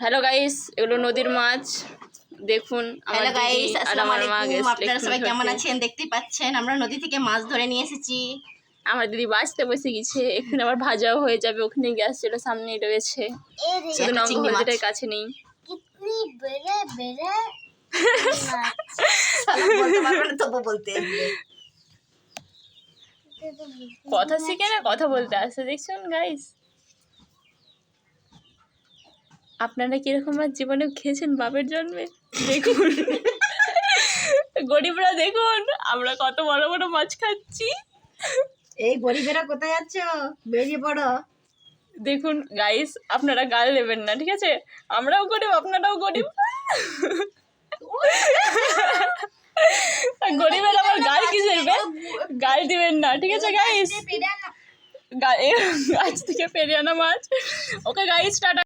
Hello guys, এগুলো নদীর মাছ দেখুন। হ্যালো গাইস, আসসালামু আলাইকুম। আপনারা আপনারা সবাই কেমন আছেন? দেখতেই পাচ্ছেন আমরা নদী থেকে মাছ ধরে নিয়ে এসেছি। আমার দিদি বাঁচতে বসে গেছে, এখানে আবার ভাজাও হয়ে যাবে। ওখানে গ্যাস যেটা সামনেই রয়েছে, শুধু নঙ্গ হলদিটার কাছে নেই। কথা শিখে না, কথা বলতে আসছে। দেখছেন গাইস, আপনারা কিরকম মাছ জীবনে খেয়েছেন বাপের জন্মে? দেখুন গরিবরা দেখুন আমরা কত বড় বড় মাছ খাচ্ছি। এই গরিবেরা কোথায় যাচ্ছ? বেরিয়ে পড়ো। দেখুন গাইস, আপনারা গাল দেবেন না, ঠিক আছে? আমরাও গরিব, আপনারাও গরিব। গরিবের আবার গাল কিসের বে? গাল দিবেন না, ঠিক আছে গাইস? গাছ থেকে পেরিয়ে আনা মাছ। Okay guys, tata.